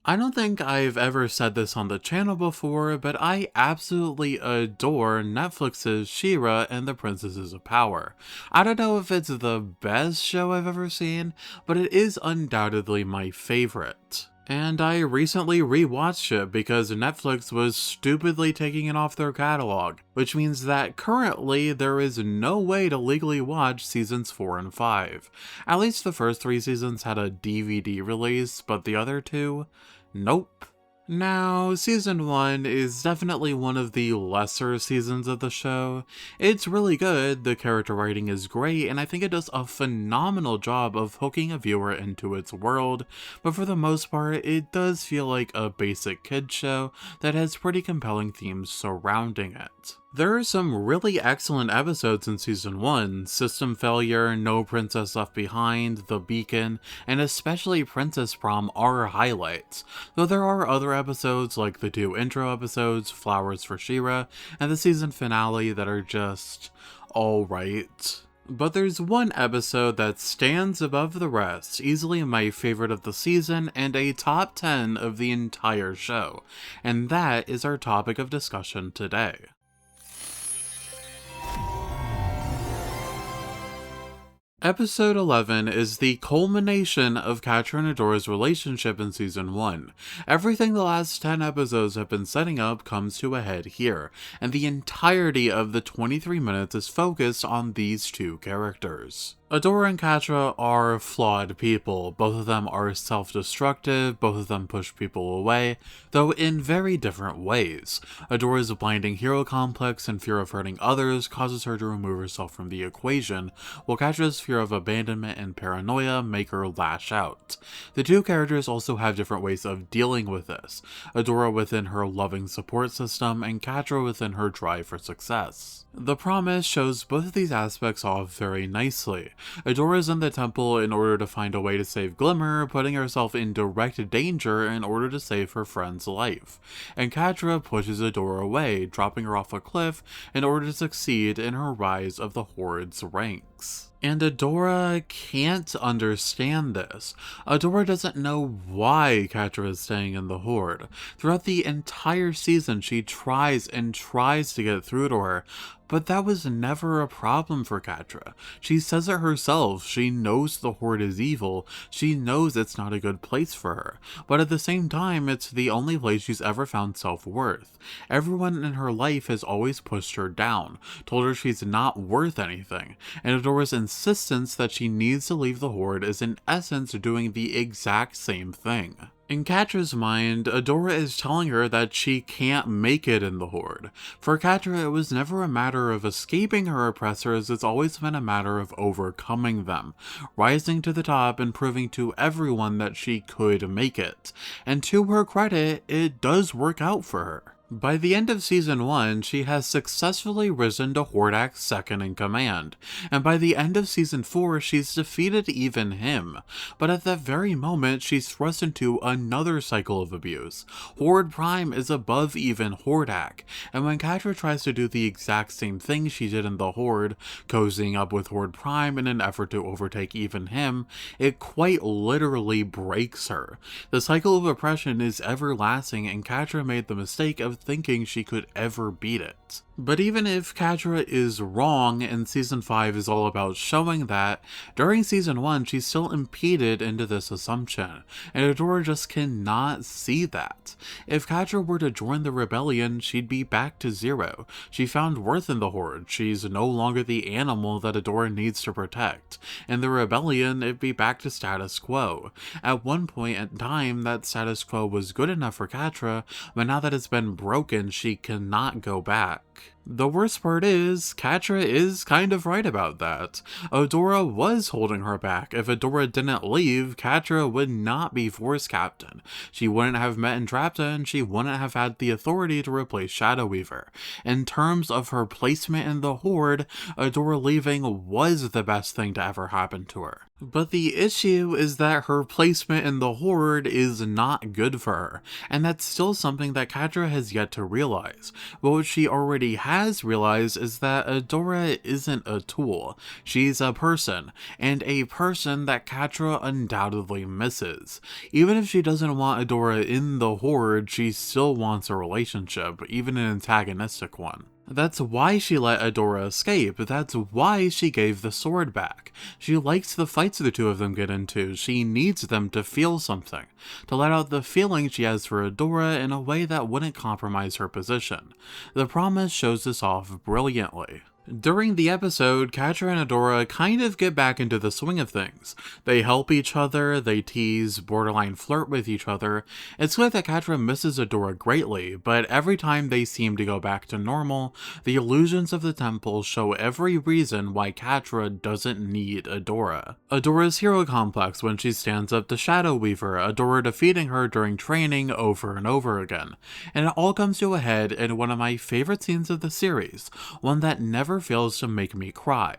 I don't think I've ever said this on the channel before, but I absolutely adore Netflix's She-Ra and the Princesses of Power. I don't know if it's the best show I've ever seen, but it is undoubtedly my favorite. And I recently rewatched it because Netflix was stupidly taking it off their catalog, which means that currently there is no way to legally watch seasons 4 and 5. At least the first 3 seasons had a DVD release, but the other 2? Nope. Now, season 1 is definitely one of the lesser seasons of the show. It's really good, the character writing is great, and I think it does a phenomenal job of hooking a viewer into its world, but for the most part, it does feel like a basic kids show that has pretty compelling themes surrounding it. There are some really excellent episodes in Season 1, System Failure, No Princess Left Behind, The Beacon, and especially Princess Prom are highlights, though there are other episodes like the 2 intro episodes, Flowers for She-Ra, and the season finale that are just alright. But there's one episode that stands above the rest, easily my favorite of the season and a top 10 of the entire show, and that is our topic of discussion today. Episode 11 is the culmination of Catra and Adora's relationship in Season 1. Everything the last 10 episodes have been setting up comes to a head here, and the entirety of the 23 minutes is focused on these two characters. Adora and Catra are flawed people. Both of them are self-destructive, both of them push people away, though in very different ways. Adora's blinding hero complex and fear of hurting others causes her to remove herself from the equation, while Catra's fear of abandonment and paranoia make her lash out. The two characters also have different ways of dealing with this, Adora within her loving support system and Catra within her drive for success. The Promise shows both of these aspects off very nicely. Adora is in the temple in order to find a way to save Glimmer, putting herself in direct danger in order to save her friend's life. And Catra pushes Adora away, dropping her off a cliff in order to succeed in her rise of the Horde's ranks. And Adora can't understand this. Adora doesn't know why Catra is staying in the Horde. Throughout the entire season, she tries and tries to get through to her, but that was never a problem for Catra. She says it herself, she knows the Horde is evil, she knows it's not a good place for her, but at the same time, it's the only place she's ever found self-worth. Everyone in her life has always pushed her down, told her she's not worth anything, and Adora's insistence that she needs to leave the Horde is in essence doing the exact same thing. In Catra's mind, Adora is telling her that she can't make it in the Horde. For Catra, it was never a matter of escaping her oppressors, it's always been a matter of overcoming them, rising to the top and proving to everyone that she could make it. And to her credit, it does work out for her. By the end of Season 1, she has successfully risen to Hordak's second in command, and by the end of Season 4, she's defeated even him. But at that very moment, she's thrust into another cycle of abuse. Horde Prime is above even Hordak, and when Catra tries to do the exact same thing she did in the Horde, cozying up with Horde Prime in an effort to overtake even him, it quite literally breaks her. The cycle of oppression is everlasting, and Catra made the mistake of thinking she could ever beat it. But even if Catra is wrong and Season 5 is all about showing that, during Season 1 she's still impeded into this assumption, and Adora just cannot see that. If Catra were to join the rebellion, she'd be back to zero. She found worth in the Horde, she's no longer the animal that Adora needs to protect. In the rebellion, it'd be back to status quo. At one point in time, that status quo was good enough for Catra, but now that it's been broken, she cannot go back. The worst part is, Catra is kind of right about that. Adora was holding her back. If Adora didn't leave, Catra would not be Force Captain. She wouldn't have met Entrapta, and she wouldn't have had the authority to replace Shadow Weaver. In terms of her placement in the Horde, Adora leaving was the best thing to ever happen to her. But the issue is that her placement in the Horde is not good for her, and that's still something that Catra has yet to realize. But what she already has has realized is that Adora isn't a tool. She's a person, and a person that Catra undoubtedly misses. Even if she doesn't want Adora in the Horde, she still wants a relationship, even an antagonistic one. That's why she let Adora escape, that's why she gave the sword back. She likes the fights the two of them get into, she needs them to feel something, to let out the feeling she has for Adora in a way that wouldn't compromise her position. The Promise shows this off brilliantly. During the episode, Catra and Adora kind of get back into the swing of things. They help each other, they tease, borderline flirt with each other. It's clear that Catra misses Adora greatly, but every time they seem to go back to normal, the illusions of the temple show every reason why Catra doesn't need Adora. Adora's hero complex when she stands up to Shadow Weaver, Adora defeating her during training over and over again. And it all comes to a head in one of my favorite scenes of the series, one that never fails to make me cry.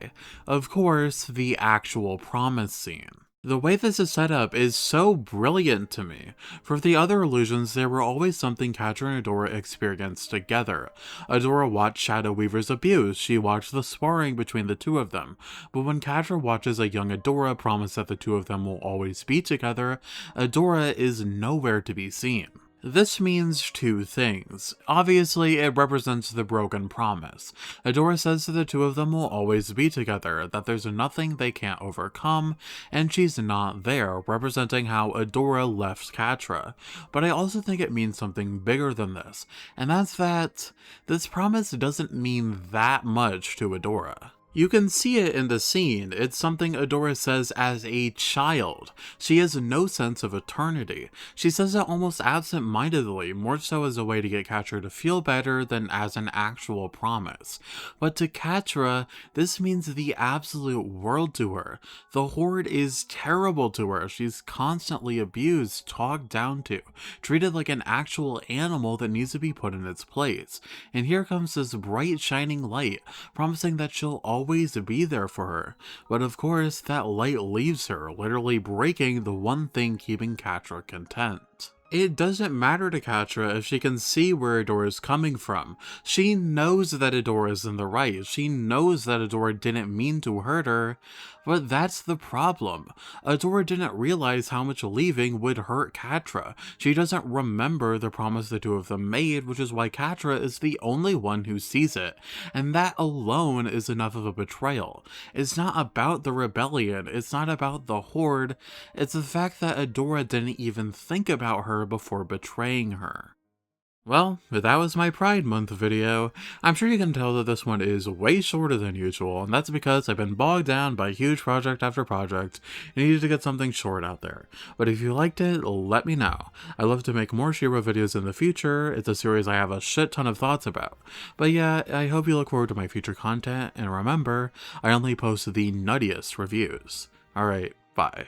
Of course, the actual Promise scene. The way this is set up is so brilliant to me. For the other illusions, there were always something Catra and Adora experienced together. Adora watched Shadow Weaver's abuse, she watched the sparring between the two of them, but when Catra watches a young Adora promise that the two of them will always be together, Adora is nowhere to be seen. This means two things. Obviously, it represents the broken promise. Adora says that the two of them will always be together, that there's nothing they can't overcome, and she's not there, representing how Adora left Catra. But I also think it means something bigger than this, and that's that this promise doesn't mean that much to Adora. You can see it in the scene, it's something Adora says as a child. She has no sense of eternity. She says it almost absent-mindedly, more so as a way to get Catra to feel better than as an actual promise. But to Catra, this means the absolute world to her. The Horde is terrible to her. She's constantly abused, talked down to, treated like an actual animal that needs to be put in its place. And here comes this bright shining light, promising that she'll always be there for her, but of course that light leaves her, literally breaking the one thing keeping Catra content. It doesn't matter to Catra if she can see where Adora is coming from. She knows that Adora is in the right. She knows that Adora didn't mean to hurt her, but that's the problem. Adora didn't realize how much leaving would hurt Catra. She doesn't remember the promise the two of them made, which is why Catra is the only one who sees it, and that alone is enough of a betrayal. It's not about the rebellion, it's not about the Horde, it's the fact that Adora didn't even think about her before betraying her. Well, that was my Pride Month video. I'm sure you can tell that this one is way shorter than usual, and that's because I've been bogged down by huge project after project and needed to get something short out there. But if you liked it, let me know. I'd love to make more She-Ra videos in the future. It's a series I have a shit ton of thoughts about. But yeah, I hope you look forward to my future content, and remember, I only post the nuttiest reviews. Alright, bye.